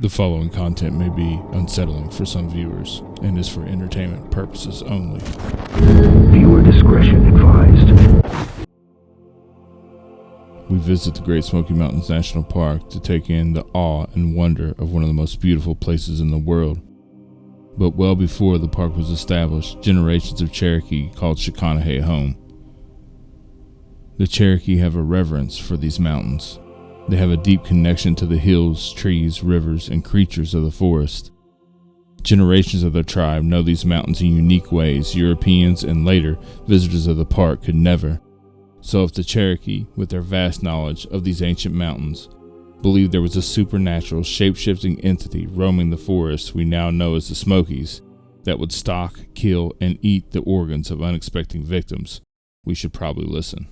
The following content may be unsettling for some viewers and is for entertainment purposes only. Viewer discretion advised. We visit the Great Smoky Mountains National Park to take in the awe and wonder of one of the most beautiful places in the world. But well before the park was established, generations of Cherokee called Chickanahay home. The Cherokee have a reverence for these mountains. They have a deep connection to the hills, trees, rivers, and creatures of the forest. Generations of their tribe know these mountains in unique ways Europeans and later visitors of the park could never. So if the Cherokee, with their vast knowledge of these ancient mountains, believed there was a supernatural, shape-shifting entity roaming the forests we now know as the Smokies that would stalk, kill, and eat the organs of unexpected victims, we should probably listen.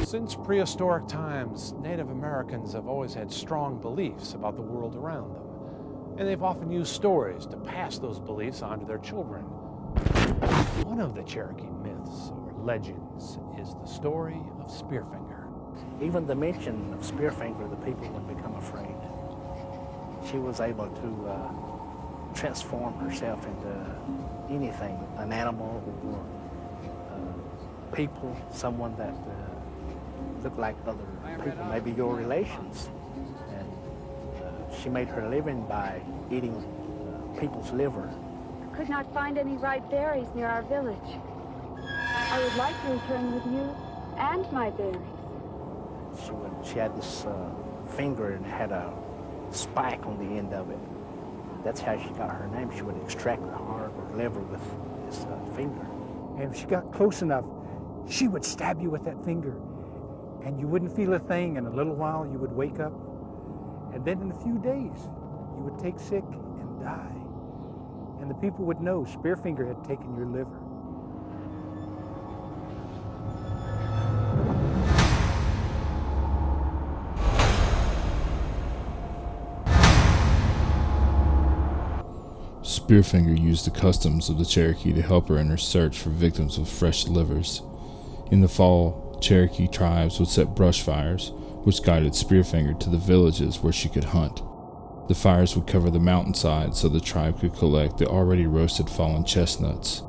Since prehistoric times, Native Americans have always had strong beliefs about the world around them, and they've often used stories to pass those beliefs on to their children. One of the Cherokee myths or legends is the story of Spearfinger. Even the mention of Spearfinger, the people would become afraid. She was able to transform herself into anything, an animal or people, someone that look like other people, maybe your relations. And she made her living by eating people's liver. I could not find any ripe berries near our village. I would like to return with you and my berries. She had this finger and had a spike on the end of it. That's how she got her name. She would extract the heart or liver with this finger. And if she got close enough, she would stab you with that finger. And you wouldn't feel a thing. In a little while, you would wake up. And then in a few days, you would take sick and die. And the people would know Spearfinger had taken your liver. Spearfinger used the customs of the Cherokee to help her in her search for victims with fresh livers. In the fall, Cherokee tribes would set brush fires, which guided Spearfinger to the villages where she could hunt. The fires would cover the mountainside so the tribe could collect the already roasted fallen chestnuts.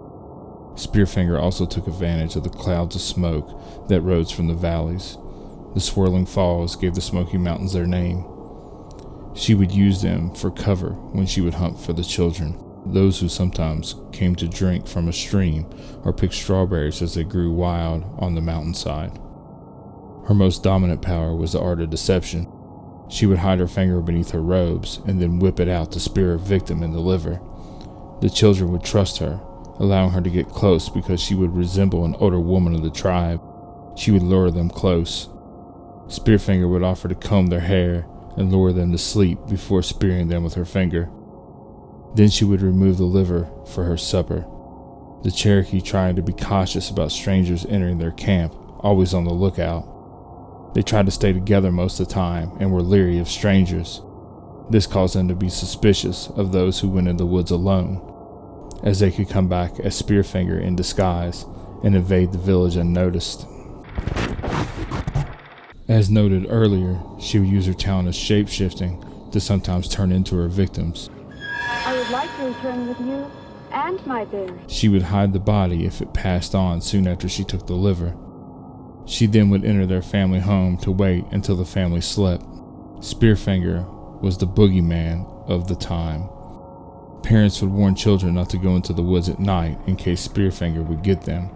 Spearfinger also took advantage of the clouds of smoke that rose from the valleys. The swirling falls gave the Smoky Mountains their name. She would use them for cover when she would hunt for the children, those who sometimes came to drink from a stream or pick strawberries as they grew wild on the mountainside. Her most dominant power was the art of deception. She would hide her finger beneath her robes and then whip it out to spear a victim in the liver. The children would trust her, allowing her to get close because she would resemble an older woman of the tribe. She would lure them close. Spearfinger would offer to comb their hair and lure them to sleep before spearing them with her finger. Then she would remove the liver for her supper. The Cherokee tried to be cautious about strangers entering their camp, always on the lookout. They tried to stay together most of the time and were leery of strangers. This caused them to be suspicious of those who went in the woods alone, as they could come back as Spearfinger in disguise and invade the village unnoticed. As noted earlier, she would use her talent of shape-shifting to sometimes turn into her victims. I would like to return with you and my berries. She would hide the body if it passed on soon after she took the liver. She then would enter their family home to wait until the family slept. Spearfinger was the boogeyman of the time. Parents would warn children not to go into the woods at night in case Spearfinger would get them.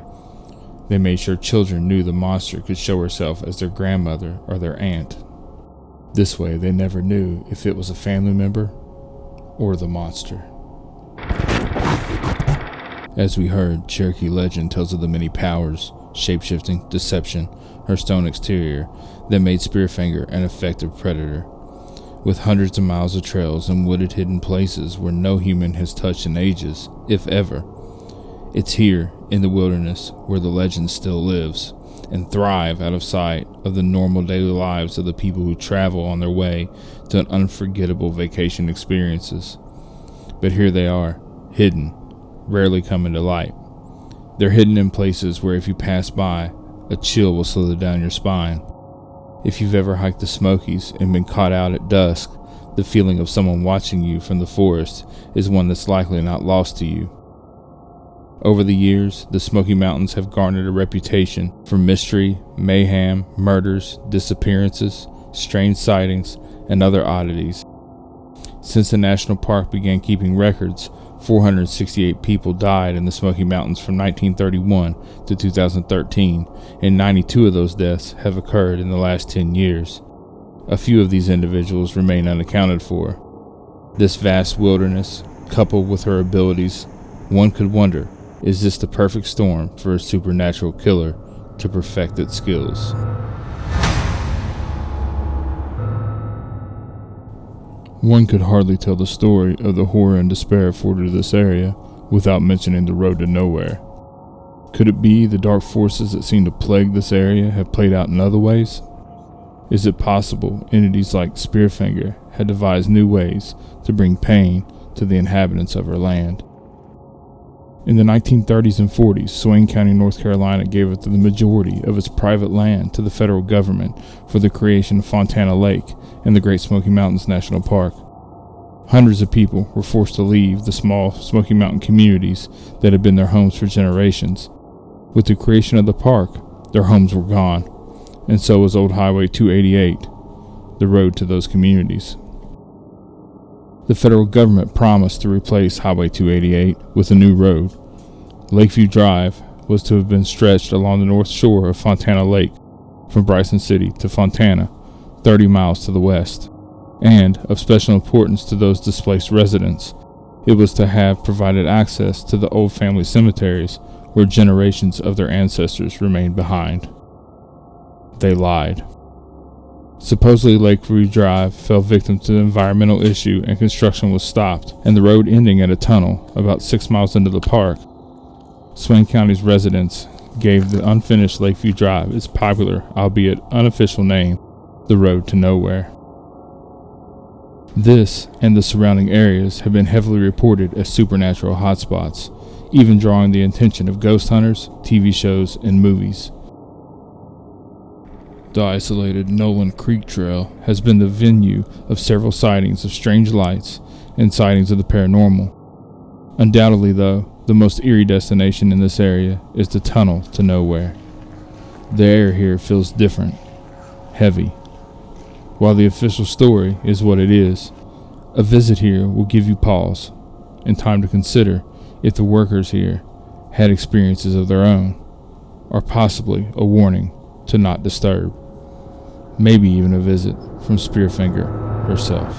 They made sure children knew the monster could show herself as their grandmother or their aunt. This way, they never knew if it was a family member or the monster. As we heard, Cherokee legend tells of the many powers, shapeshifting, deception, her stone exterior, that made Spearfinger an effective predator. With hundreds of miles of trails and wooded hidden places where no human has touched in ages, if ever, it's here, in the wilderness, where the legend still lives, and thrive out of sight of the normal daily lives of the people who travel on their way to an unforgettable vacation experiences. But here they are, hidden, rarely coming to light. They're hidden in places where if you pass by, a chill will slither down your spine. If you've ever hiked the Smokies and been caught out at dusk, the feeling of someone watching you from the forest is one that's likely not lost to you. Over the years, the Smoky Mountains have garnered a reputation for mystery, mayhem, murders, disappearances, strange sightings, and other oddities. Since the national park began keeping records, 468 people died in the Smoky Mountains from 1931 to 2013, and 92 of those deaths have occurred in the last 10 years. A few of these individuals remain unaccounted for. This vast wilderness, coupled with her abilities, one could wonder, is this the perfect storm for a supernatural killer to perfect its skills? One could hardly tell the story of the horror and despair afforded to this area without mentioning the road to nowhere. Could it be the dark forces that seem to plague this area have played out in other ways? Is it possible entities like Spearfinger had devised new ways to bring pain to the inhabitants of her land? In the 1930s and 40s, Swain County, North Carolina gave up the majority of its private land to the federal government for the creation of Fontana Lake and the Great Smoky Mountains National Park. Hundreds of people were forced to leave the small Smoky Mountain communities that had been their homes for generations. With the creation of the park, their homes were gone, and so was Old Highway 288, the road to those communities. The federal government promised to replace Highway 288 with a new road. Lakeview Drive was to have been stretched along the north shore of Fontana Lake from Bryson City to Fontana, 30 miles to the west. And, of special importance to those displaced residents, it was to have provided access to the old family cemeteries where generations of their ancestors remained behind. They lied. Supposedly Lakeview Drive fell victim to the environmental issue and construction was stopped, and the road ending at a tunnel about 6 miles into the park. Swain County's residents gave the unfinished Lakeview Drive its popular, albeit unofficial name, the Road to Nowhere. This and the surrounding areas have been heavily reported as supernatural hotspots, even drawing the attention of ghost hunters, TV shows, and movies. The isolated Nolan Creek Trail has been the venue of several sightings of strange lights and sightings of the paranormal. Undoubtedly, though, the most eerie destination in this area is the Tunnel to Nowhere. The air here feels different, heavy. While the official story is what it is, a visit here will give you pause and time to consider if the workers here had experiences of their own, or possibly a warning to not disturb. Maybe even a visit from Spearfinger herself.